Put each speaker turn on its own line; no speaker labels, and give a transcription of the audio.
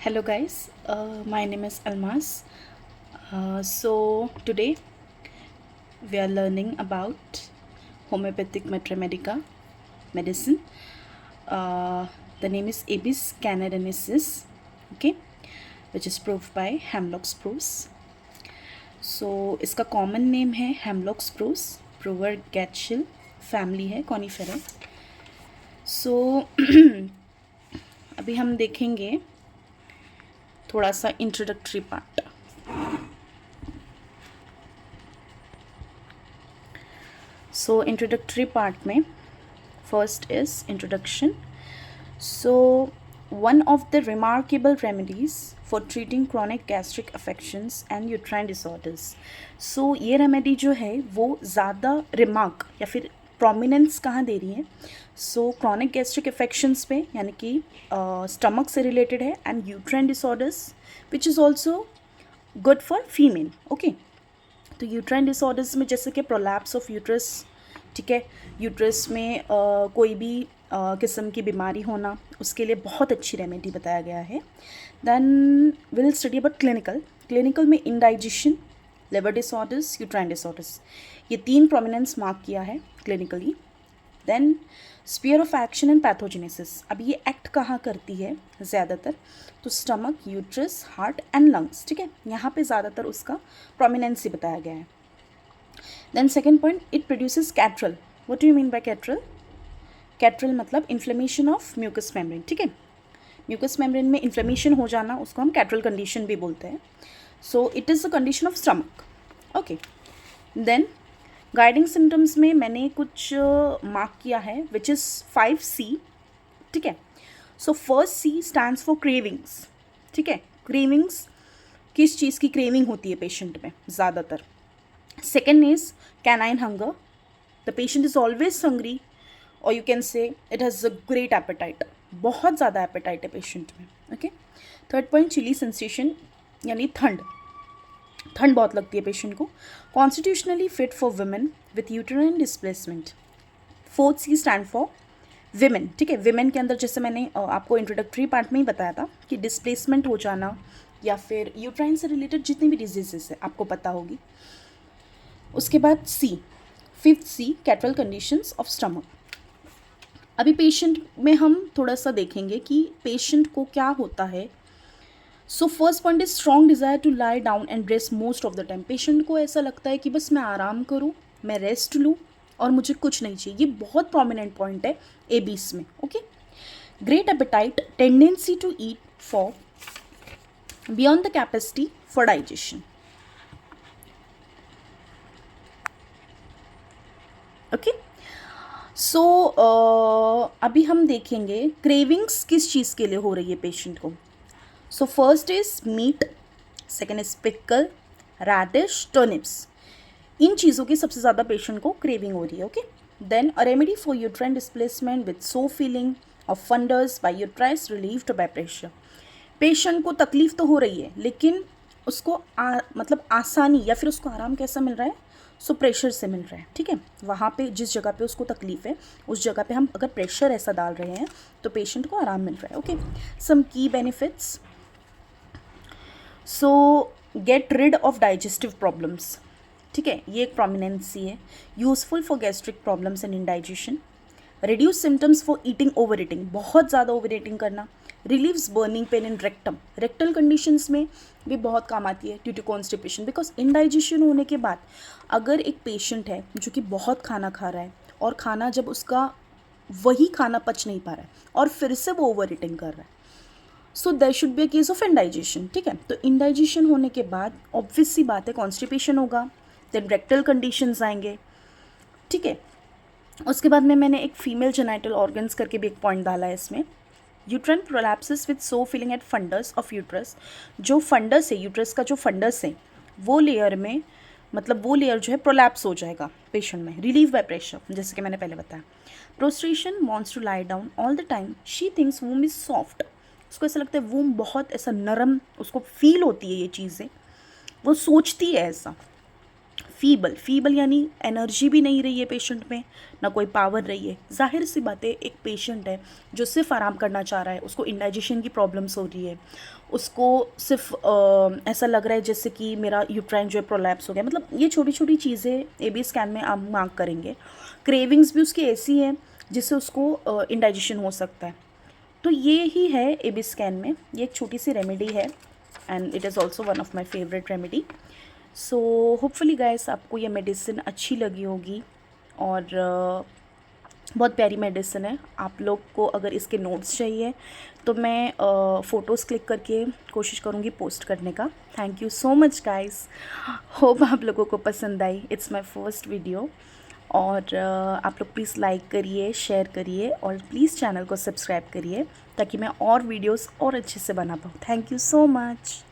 Hello guys, my name is Almas. So today we are learning about homeopathic Metromedica medicine. Uh, the name is Apis canadensis, okay, which is proved by Hemlock spruce. So इसका common name है Hemlock spruce, Prover Gatschel, family है Coniferae. So अभी हम देखेंगे थोड़ा सा introductory part. So introductory part में first is introduction. So one of the remarkable remedies for treating chronic gastric affections and uterine disorders. So ये remedy जो है वो ज़्यादा रिमार्क या फिर प्रोमिनेंस कहाँ दे रही है. सो क्रॉनिक गैस्ट्रिक अफेक्शंस पे यानी कि स्टमक से रिलेटेड है and uterine disorders which is also good for female. Okay, तो यूट्राइन डिसऑर्डर्स में जैसे कि प्रोलैप्स ऑफ यूट्रस, ठीक है, यूट्रस में कोई भी किस्म की बीमारी होना, उसके लिए बहुत अच्छी रेमेडी बताया गया है. Then will study about clinical में indigestion, liver disorders, uterine disorders, ये 3 प्रोमिनेंस मार्क किया है clinically. Then sphere of action and pathogenesis. अब ये एक्ट कहाँ करती है ज़्यादातर, तो stomach, uterus, heart and lungs, ठीक है, यहाँ पे ज़्यादातर उसका प्रोमिनेंस ही बताया गया है. Then second point, it produces catarrh. What do you mean by catarrh? Catarrh मतलब इन्फ्लेमेशन ऑफ म्यूकस मेम्ब्रेन, ठीक है, म्यूकस मेम्ब्रेन में इन्फ्लेमेशन हो जाना, उसको हम कैट्रल कंडीशन भी बोलते हैं. So it is the condition of stomach. Okay, then guiding symptoms में मैंने कुछ मार्क किया है विच इज़ 5C, ठीक है. So first C stands for cravings, ठीक है, क्रेविंग्स किस चीज़ की क्रेविंग होती है पेशेंट में ज़्यादातर. Second is canine hunger, the patient is always hungry, और you can say it has a great appetite, बहुत ज़्यादा एपेटाइट है पेशेंट में. Okay, third point, chilly sensation यानी ठंड बहुत लगती है पेशेंट को. Constitutionally fit for women with uterine displacement. Fourth C stand for women, ठीक है. विमेन के अंदर जैसे मैंने आपको इंट्रोडक्टरी पार्ट में ही बताया था कि डिस्प्लेसमेंट हो जाना या फिर यूट्राइन से रिलेटेड जितनी भी डिजीजेस है आपको पता होगी. उसके बाद fifth C catarrhal conditions of stomach. अभी पेशेंट में हम थोड़ा सा देखेंगे कि पेशेंट को क्या होता है. So first point is strong desire to lie down and rest most of the time. Patient को ऐसा लगता है कि बस मैं आराम करूँ, मैं रेस्ट लूँ और मुझे कुछ नहीं चाहिए. ये बहुत प्रोमिनेंट पॉइंट है एबीस में. Okay, great appetite, tendency to eat for beyond the capacity for digestion. Okay, so अभी हम देखेंगे क्रेविंग्स किस चीज़ के लिए हो रही है पेशेंट को. So first is meat, second is pickle, radish, turnips. इन चीज़ों की सबसे ज़्यादा पेशेंट को क्रेविंग हो रही है. Okay, then a remedy for uterine displacement with sore feeling of fundus by uterus relieved by pressure. Patient को तकलीफ तो हो रही है लेकिन उसको मतलब आसानी या फिर उसको आराम कैसा मिल रहा है, सो प्रेशर से मिल रहा है, ठीक है. वहाँ पे जिस जगह पे उसको तकलीफ है उस जगह पे हम अगर प्रेशर ऐसा डाल रहे हैं तो पेशेंट को आराम मिल रहा है. Okay, some key benefits. So get rid of digestive problems, ठीक है, ये एक प्रोमिनेंसी है. Useful for gastric problems and indigestion. Reduce symptoms for eating, overeating, बहुत ज़्यादा ओवर ईटिंग करना. Relieves burning pain in rectum, rectal conditions में भी बहुत काम आती है due to constipation. Because indigestion होने के बाद अगर एक पेशेंट है जो कि बहुत खाना खा रहा है और खाना जब उसका वही खाना पच नहीं पा रहा है और फिर से वो ओवर ईटिंग कर रहा है, so there should be a case of indigestion, ठीक है. तो इंडाइजेशन होने के बाद ऑब्वियस सी बात है कॉन्स्टिपेशन होगा, देन रेक्टल कंडीशंस आएंगे, ठीक है. उसके बाद में मैंने एक फीमेल जेनाइटल ऑर्गन्स करके भी एक पॉइंट डाला है इसमें. Uterine prolapsis with sore feeling at fundus of uterus. जो फंडस है, यूट्रस का जो फंडस है वो लेयर में, मतलब वो लेयर जो है प्रोलैप्स हो जाएगा पेशेंट में. रिलीव बाय प्रेशर, जैसे कि मैंने पहले बताया. Prostration, wants to lie down all the time. She thinks womb is soft, उसको ऐसा लगता है वूम बहुत ऐसा नरम, उसको फील होती है ये चीज़ें, वो सोचती है ऐसा. फीबल, फीबल यानी एनर्जी भी नहीं रही है पेशेंट में, ना कोई पावर रही है। जाहिर सी बात है, एक पेशेंट है जो सिर्फ आराम करना चाह रहा है, उसको इंडाइजेशन की प्रॉब्लम्स हो रही है, उसको सिर्फ ऐसा लग रहा है जैसे कि मेरा यूट्राइन जो है प्रोलैप्स हो गया, मतलब ये छोटी छोटी चीज़ें एबी स्कैन में आप मार्क करेंगे। क्रेविंग्स भी उसकी ऐसी है जिससे उसको इंडाइजेशन हो सकता है। तो ये ही है एबी स्कैन में, ये एक छोटी सी रेमेडी है and it is also one of my favourite remedy. So hopefully guys आपको ये मेडिसिन अच्छी लगी होगी और बहुत प्यारी मेडिसिन है। आप लोग को अगर इसके नोट्स चाहिए तो मैं फ़ोटोज़ क्लिक करके कोशिश करूँगी पोस्ट करने का। Thank you so much guys, hope आप लोगों को पसंद आई। इट्स माय फर्स्ट वीडियो और आप लोग प्लीज़ लाइक करिए, शेयर करिए और प्लीज़ चैनल को सब्सक्राइब करिए ताकि मैं और वीडियोस और अच्छे से बना पाऊँ। Thank you so much.